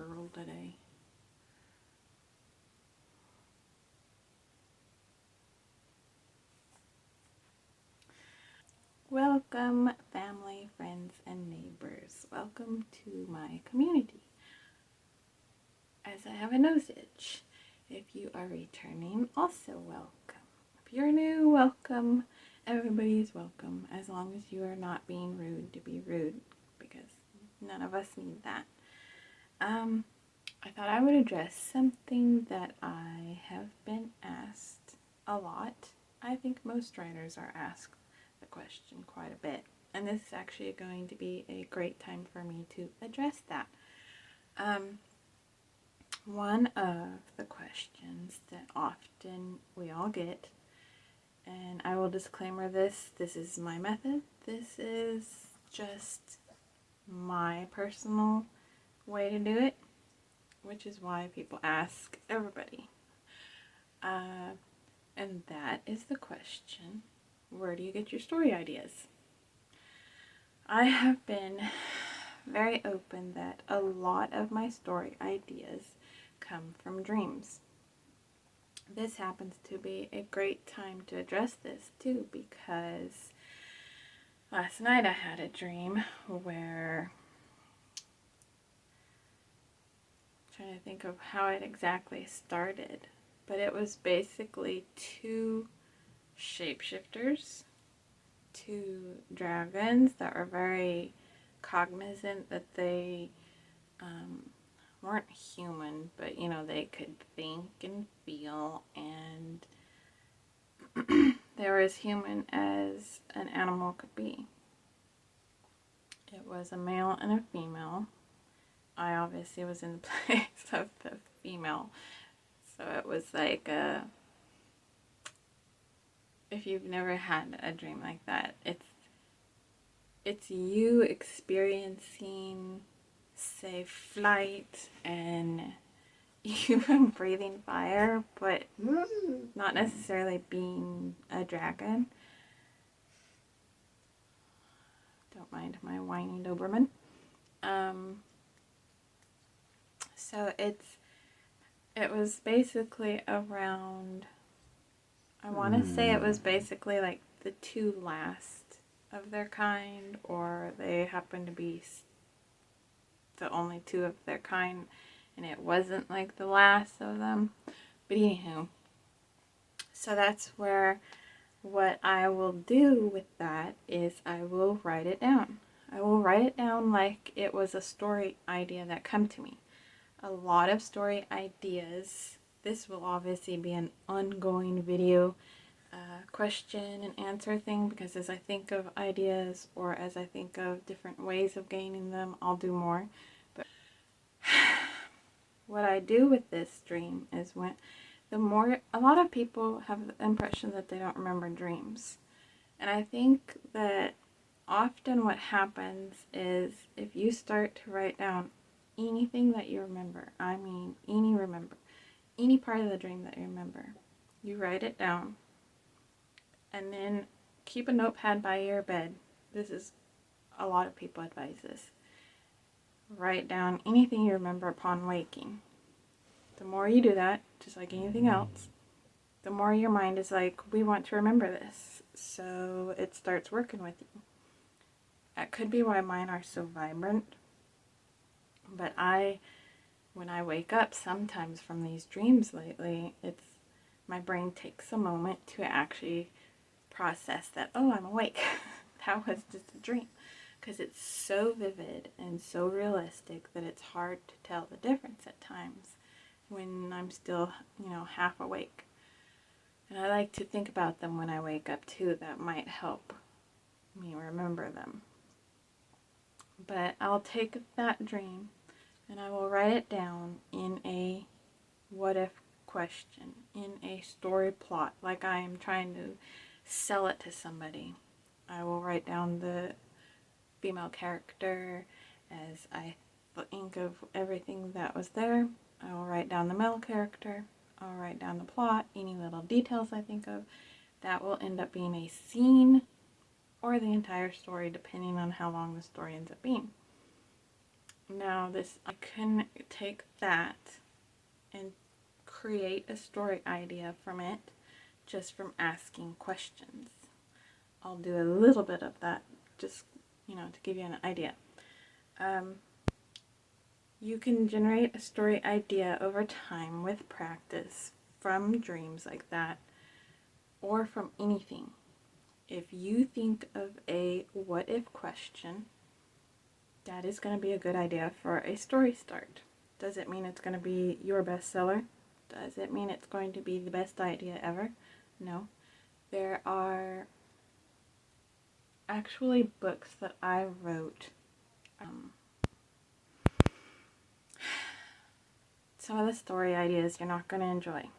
girl today. Welcome, family, friends, and neighbors. Welcome to my community. As I have a nose itch, if you are returning, also welcome. If you're new, welcome. Everybody's welcome, as long as you are not being rude to be rude, because none of us need that. I thought I would address something that I have been asked a lot. I think most writers are asked the question quite a bit, and this is actually going to be a great time for me to address that. One of the questions that often we all get, and I will disclaimer this is my method, this is just my personal way to do it, which is why people ask everybody. And that is the question, where do you get your story ideas? I have been very open that a lot of my story ideas come from dreams. This happens to be a great time to address this too, because last night I had a dream where, I'm trying to think of how it exactly started, but it was basically two shapeshifters, two dragons that were very cognizant that they weren't human, but they could think and feel, and they were as human as an animal could be. It was a male and a female. I obviously was in the place of the female, so it was like if you've never had a dream like that, it's you experiencing, say, flight and even breathing fire, but not necessarily being a dragon. Don't mind my whiny Doberman. So it was basically around, I want to say it was basically like the two last of their kind, or they happened to be the only two of their kind, and it wasn't like the last of them. But anywho, so that's where what I will do with that is I will write it down. I will write it down like it was a story idea that come to me. A lot of story ideas. This will obviously be an ongoing video question and answer thing, because as I think of ideas or as I think of different ways of gaining them, I'll do more. But what I do with this dream is a lot of people have the impression that they don't remember dreams. And I think that often what happens is if you start to write down anything that you remember, any part of the dream that you remember, you write it down, and then keep a notepad by your bed. This is, a lot of people advise this. Write down anything you remember upon waking. The more you do that, just like anything else, the more your mind is like, we want to remember this. So it starts working with you. That could be why mine are so vibrant. But when I wake up sometimes from these dreams lately, my brain takes a moment to actually process that, oh, I'm awake. That was just a dream. Because it's so vivid and so realistic that it's hard to tell the difference at times when I'm still, half awake. And I like to think about them when I wake up too. That might help me remember them. But I'll take that dream and I will write it down in a what if question, in a story plot, like I am trying to sell it to somebody. I will write down the female character as I think of everything that was there. I will write down the male character. I'll write down the plot, any little details I think of. That will end up being a scene or the entire story, depending on how long the story ends up being. Now, how I can take that and create a story idea from it just from asking questions. I'll do a little bit of that just, to give you an idea. You can generate a story idea over time with practice from dreams like that or from anything. If you think of a what if question, that is going to be a good idea for a story start. Does it mean it's going to be your bestseller? Does it mean it's going to be the best idea ever? No. There are actually books that I wrote. Some of the story ideas you're not going to enjoy.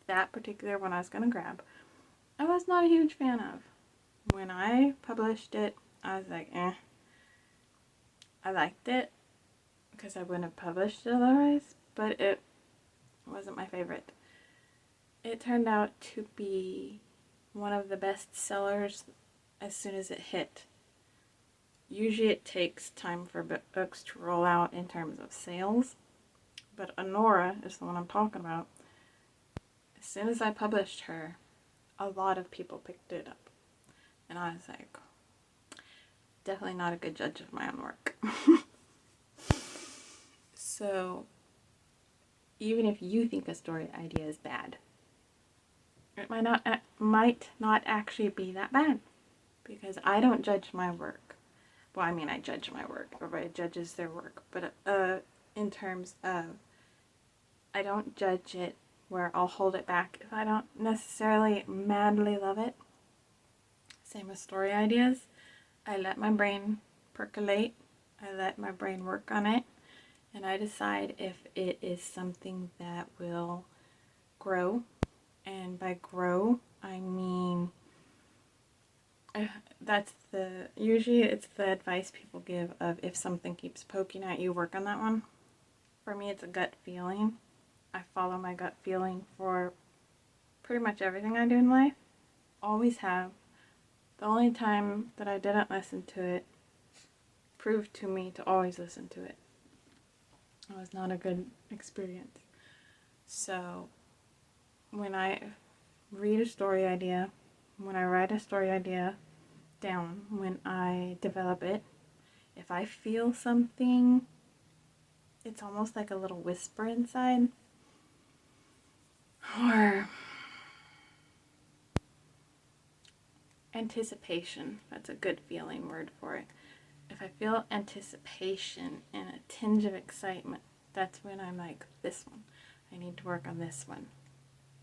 That particular one I was going to grab, I was not a huge fan of. When I published it, I was like, I liked it because I wouldn't have published it otherwise, but it wasn't my favorite. It turned out to be one of the best sellers as soon as it hit. Usually it takes time for books to roll out in terms of sales, but Honora is the one I'm talking about. As soon as I published her, a lot of people picked it up. And I was like, definitely not a good judge of my own work. So, even if you think a story idea is bad, it might not actually be that bad. Because I don't judge my work. Well, I mean, I judge my work. Everybody judges their work. But in terms of, I don't judge it where I'll hold it back if I don't necessarily madly love it. Same with story ideas. I let my brain percolate. I let my brain work on it. And I decide if it is something that will grow. And by grow, I mean, usually it's the advice people give of if something keeps poking at you, work on that one. For me, it's a gut feeling. I follow my gut feeling for pretty much everything I do in life. Always have. The only time that I didn't listen to it proved to me to always listen to it. It was not a good experience. So when I read a story idea, when I write a story idea down, when I develop it, if I feel something, it's almost like a little whisper inside. Or anticipation. That's a good feeling word for it. If I feel anticipation and a tinge of excitement, that's when I'm like, this one, I need to work on this one.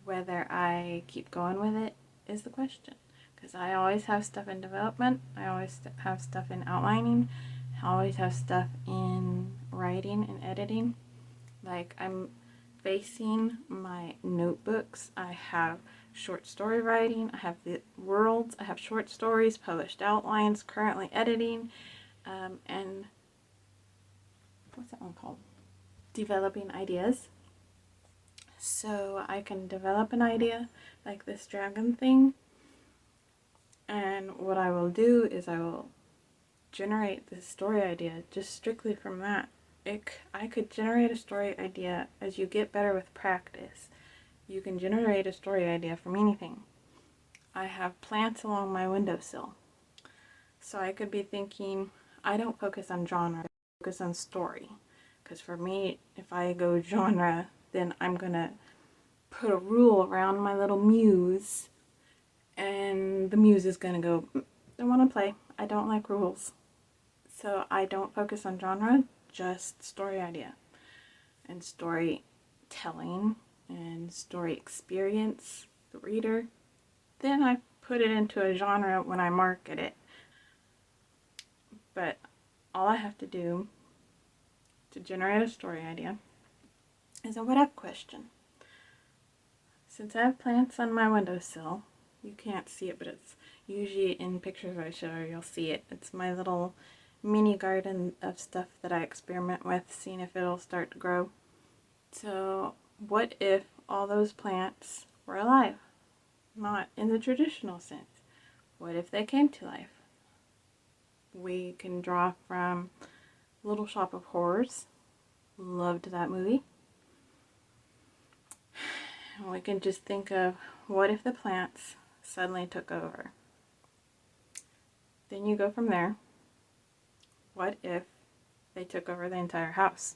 Whether I keep going with it is the question. Because I always have stuff in development. I always have stuff in outlining. I always have stuff in writing and editing. Like, I'm facing my notebooks. I have short story writing. I have the worlds. I have short stories, published outlines, currently editing, and what's that one called? Developing ideas. So I can develop an idea like this dragon thing, and what I will do is I will generate this story idea just strictly from that. I could generate a story idea as you get better with practice. You can generate a story idea from anything. I have plants along my windowsill. So I could be thinking, I don't focus on genre, I focus on story. Because for me, if I go genre, then I'm going to put a rule around my little muse. And the muse is going to go, don't want to play. I don't like rules. So I don't focus on genre, just story idea. And storytelling and story experience, the reader. Then I put it into a genre when I market it. But all I have to do to generate a story idea is a what if question. Since I have plants on my windowsill, you can't see it, but it's usually in pictures I show you, you'll see it. It's my little mini garden of stuff that I experiment with, seeing if it'll start to grow. So what if all those plants were alive? Not in the traditional sense. What if they came to life? We can draw from Little Shop of Horrors. Loved that movie. We can just think of, what if the plants suddenly took over? Then you go from there. What if they took over the entire house?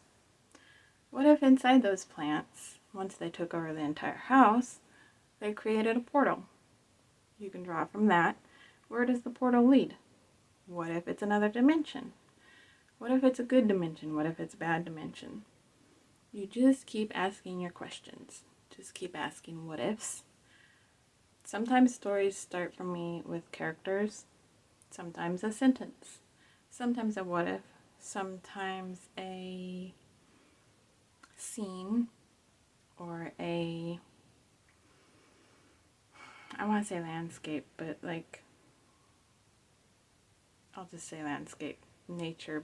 What if inside those plants, once they took over the entire house, they created a portal? You can draw from that. Where does the portal lead? What if it's another dimension? What if it's a good dimension? What if it's a bad dimension? You just keep asking your questions. Just keep asking what ifs. Sometimes stories start for me with characters, sometimes a sentence, sometimes a what if, sometimes a scene, or I want to say landscape, but like, I'll just say landscape, nature,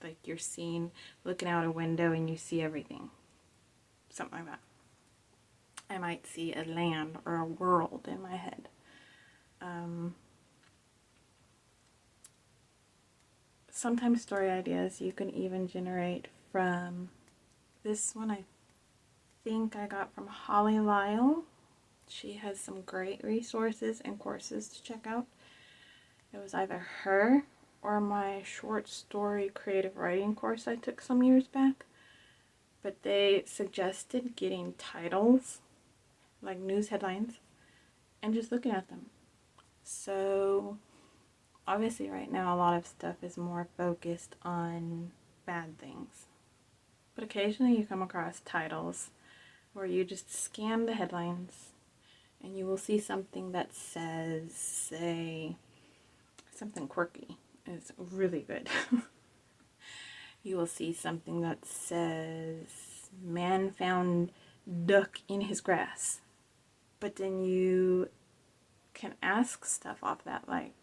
like you're seeing, looking out a window and you see everything, something like that. I might see a land or a world in my head. Sometimes story ideas you can even generate from this one. I think I got from Holly Lyle. She has some great resources and courses to check out. It was either her or my short story creative writing course I took some years back. But they suggested getting titles, like news headlines, and just looking at them. So obviously right now a lot of stuff is more focused on bad things. But occasionally you come across titles where you just scan the headlines and you will see something that says, say, something quirky. It's really good. You will see something that says, man found duck in his grass. But then you can ask stuff off that, like,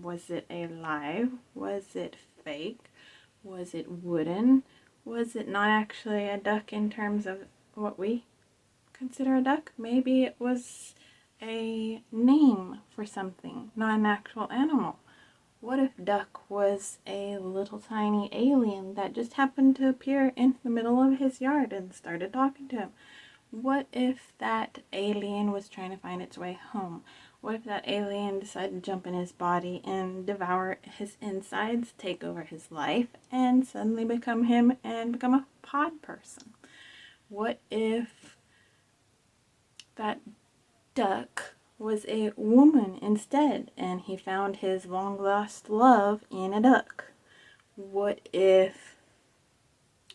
was it alive? Was it fake? Was it wooden? Was it not actually a duck in terms of what we consider a duck? Maybe it was a name for something, not an actual animal. What if duck was a little tiny alien that just happened to appear in the middle of his yard and started talking to him? What if that alien was trying to find its way home? What if that alien decided to jump in his body and devour his insides, take over his life, and suddenly become him and become a pod person? What if that duck was a woman instead and he found his long lost love in a duck? What if...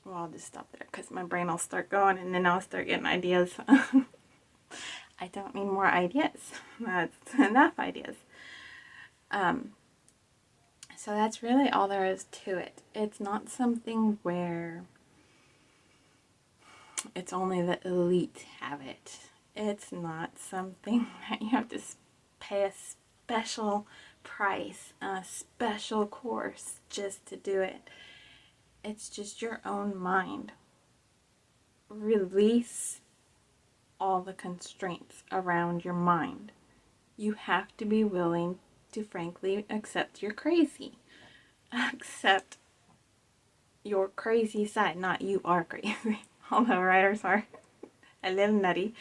Well, I'll just stop there because my brain will start going and then I'll start getting ideas. I don't need more ideas. That's enough ideas. So that's really all there is to it. It's not something where it's only the elite have it. It's not something that you have to pay a special price, a special course just to do it. It's just your own mind. Release all the constraints around your mind. You have to be willing to frankly accept you're crazy. Accept your crazy side. Not you are crazy, although writers are a little nutty.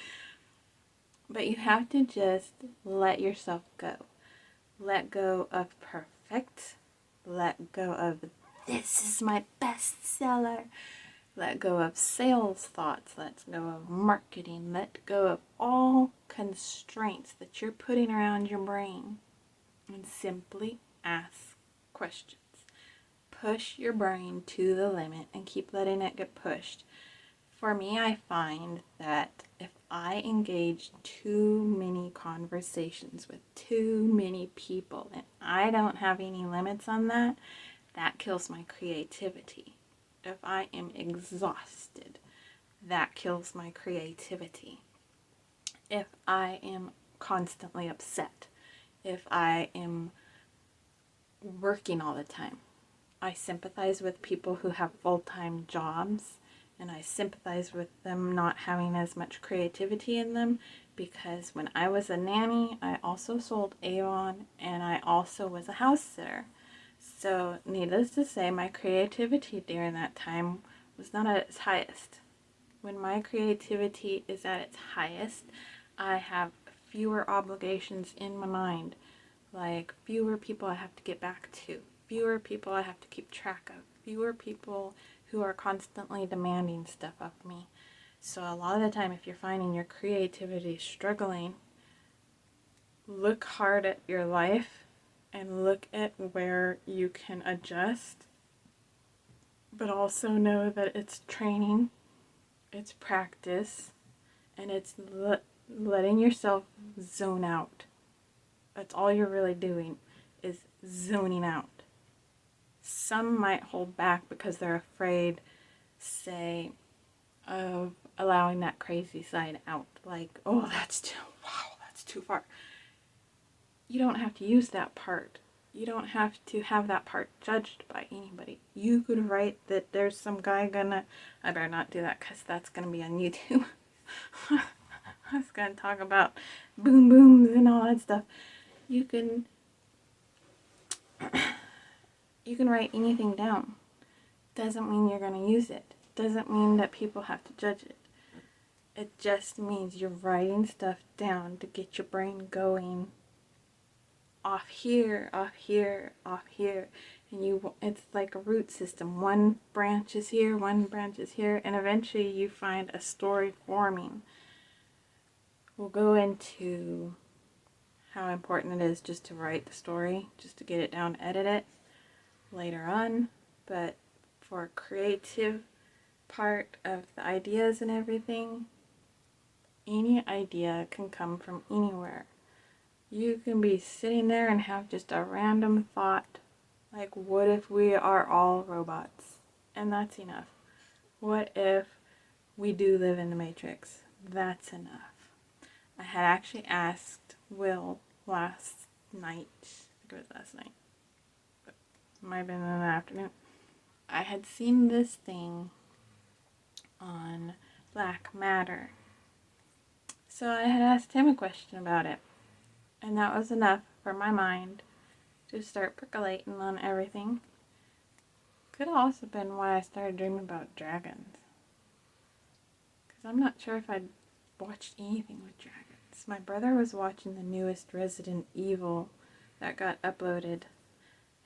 But you have to just let yourself go. Let go of perfect. Let go of this is my bestseller. Let go of sales thoughts. Let go of marketing. Let go of all constraints that you're putting around your brain. And simply ask questions. Push your brain to the limit and keep letting it get pushed. For me, I find that if I engage too many conversations with too many people and I don't have any limits on that, that kills my creativity. If I am exhausted, that kills my creativity. If I am constantly upset, if I am working all the time, I sympathize with people who have full-time jobs, and I sympathize with them not having as much creativity in them, because when I was a nanny, I also sold Avon, and I also was a house sitter. So, needless to say, my creativity during that time was not at its highest. When my creativity is at its highest, I have fewer obligations in my mind, like fewer people I have to get back to, fewer people I have to keep track of, fewer people who are constantly demanding stuff of me. So a lot of the time, if you're finding your creativity struggling, look hard at your life and look at where you can adjust, but also know that it's training, it's practice, and it's letting yourself zone out. That's all you're really doing, is zoning out. Some might hold back because they're afraid, say, of allowing that crazy side out. Like, oh, that's too far. You don't have to use that part. You don't have to have that part judged by anybody. You could write that there's some guy gonna... I better not do that because that's gonna be on YouTube. I was gonna talk about boom booms and all that stuff. You can write anything down. Doesn't mean you're gonna use it. Doesn't mean that people have to judge it. It just means you're writing stuff down to get your brain going off here, off here, off here. And it's like a root system. One branch is here, one branch is here, and eventually you find a story forming. We'll go into how important it is just to write the story, just to get it down, edit it later on. But for a creative part of the ideas and everything, any idea can come from anywhere. You can be sitting there and have just a random thought, like, what if we are all robots? And that's enough. What if we do live in the Matrix? That's enough. I had actually asked Will last night, I think it was last night, but it might have been in the afternoon. I had seen this thing on Black Matter. So I had asked him a question about it. And that was enough for my mind to start percolating on everything. Could have also been why I started dreaming about dragons. Because I'm not sure if I'd watched anything with dragons. My brother was watching the newest Resident Evil that got uploaded.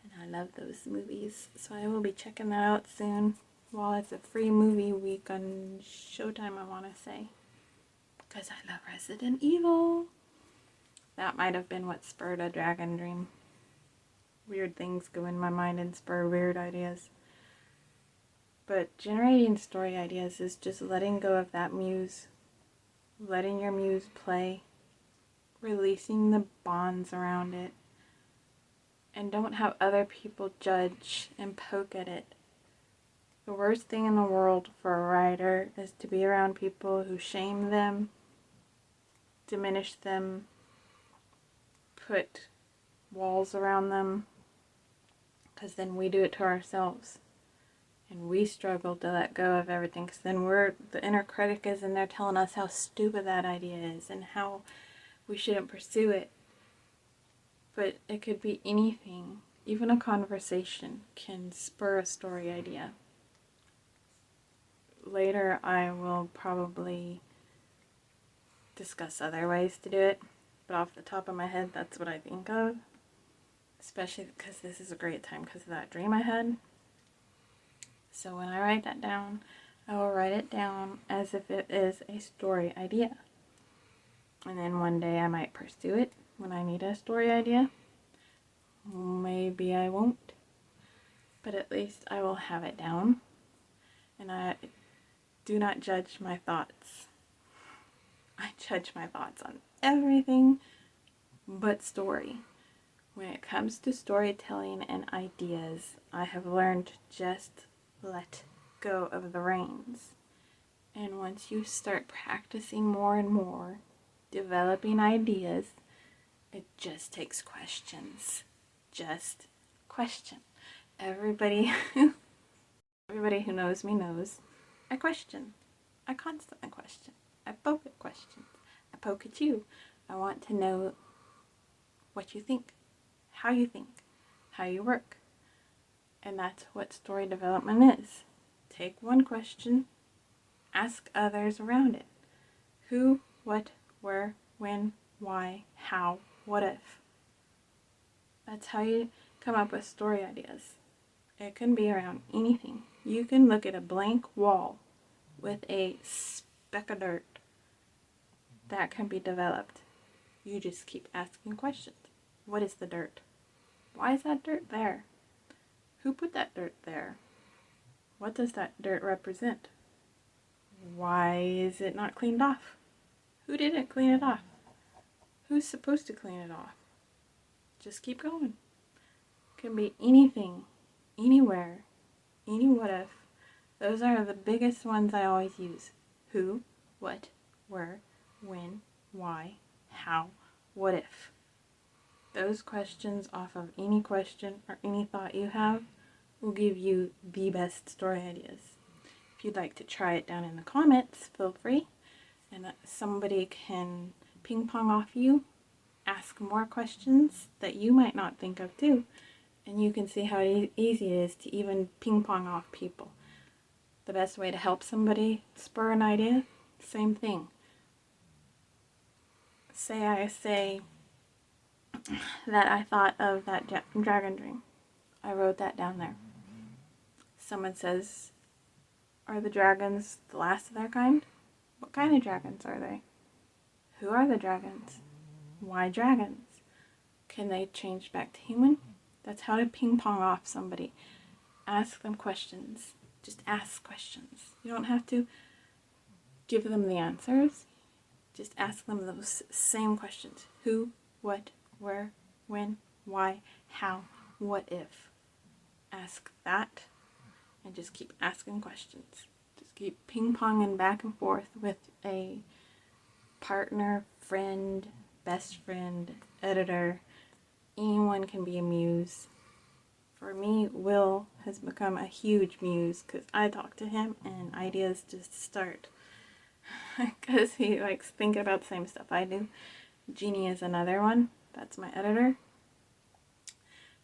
And I love those movies. So I will be checking that out soon. While it's a free movie week on Showtime, I want to say. Because I love Resident Evil. That might have been what spurred a dragon dream. Weird things go in my mind and spur weird ideas. But generating story ideas is just letting go of that muse. Letting your muse play. Releasing the bonds around it. And don't have other people judge and poke at it. The worst thing in the world for a writer is to be around people who shame them, diminish them, put walls around them, because then we do it to ourselves. And we struggle to let go of everything, because then the inner critic is in there telling us how stupid that idea is and how we shouldn't pursue it. But it could be anything. Even a conversation can spur a story idea. Later I will probably discuss other ways to do it, but off the top of my head, that's what I think of. Especially because this is a great time because of that dream I had. So when I write that down, I will write it down as if it is a story idea. And then one day I might pursue it when I need a story idea. Maybe I won't. But at least I will have it down. And I do not judge my thoughts. I judge my thoughts on everything but story. When it comes to storytelling and ideas, I have learned to just let go of the reins. And once you start practicing more and more, developing ideas, it just takes questions. Just question. Everybody who knows me knows I question. I constantly question. I poke at questions. I poke at you. I want to know what you think, how you work. And that's what story development is. Take one question, ask others around it. Who, what, where, when, why, how, what if. That's how you come up with story ideas. It can be around anything. You can look at a blank wall with a speck of dirt. That can be developed. You just keep asking questions. What is the dirt? Why is that dirt there? Who put that dirt there? What does that dirt represent? Why is it not cleaned off? Who didn't clean it off? Who's supposed to clean it off? Just keep going. It can be anything, anywhere, any what if. Those are the biggest ones I always use. Who, what, where, when, why, how, what if. Those questions off of any question or any thought you have will give you the best story ideas. If you'd like to try it down in the comments, feel free. And somebody can ping pong off you, ask more questions that you might not think of too. And you can see how easy it is to even ping pong off people. The best way to help somebody spur an idea, same thing. Say I say that I thought of that dragon dream. I wrote that down there. Someone says, are the dragons the last of their kind? What kind of dragons are they? Who are the dragons? Why dragons? Can they change back to human? That's how to ping pong off somebody. Ask them questions. Just ask questions. You don't have to give them the answers. Just ask them those same questions. Who, what, where, when, why, how, what if. Ask that and just keep asking questions. Just keep ping-ponging back and forth with a partner, friend, best friend, editor. Anyone can be a muse. For me, Will has become a huge muse because I talk to him and ideas just start. Because he likes thinking about the same stuff I do. Jeannie is another one. That's my editor.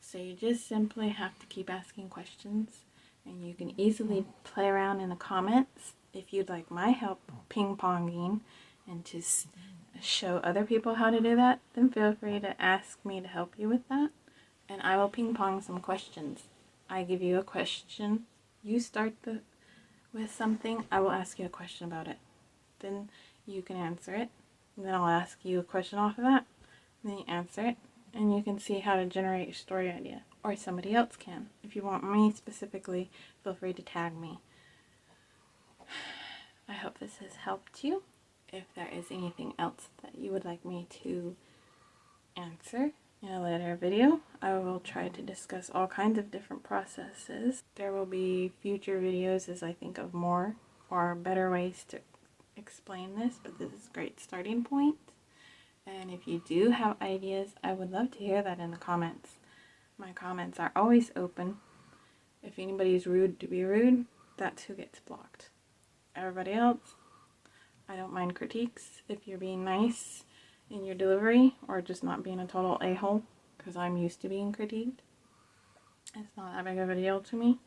So you just simply have to keep asking questions. And you can easily play around in the comments. If you'd like my help ping-ponging and to show other people how to do that, then feel free to ask me to help you with that. And I will ping-pong some questions. I give you a question. You start with something. I will ask you a question about it. Then you can answer it. And then I'll ask you a question off of that. And then you answer it. And you can see how to generate your story idea. Or somebody else can. If you want me specifically, feel free to tag me. I hope this has helped you. If there is anything else that you would like me to answer in a later video, I will try to discuss all kinds of different processes. There will be future videos as I think of more or better ways to explain this, but this is a great starting point. And if you do have ideas, I would love to hear that in the comments. My comments are always open. If anybody's rude to be rude, that's who gets blocked. Everybody else, I don't mind critiques if you're being nice in your delivery or just not being a total a-hole, because I'm used to being critiqued. It's not that big of a deal to me.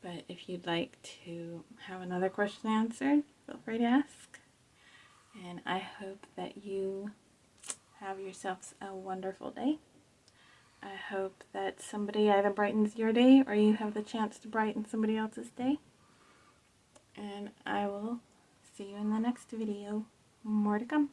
But if you'd like to have another question answered, feel free to ask. And I hope that you have yourselves a wonderful day. I hope that somebody either brightens your day or you have the chance to brighten somebody else's day. And I will see you in the next video. More to come.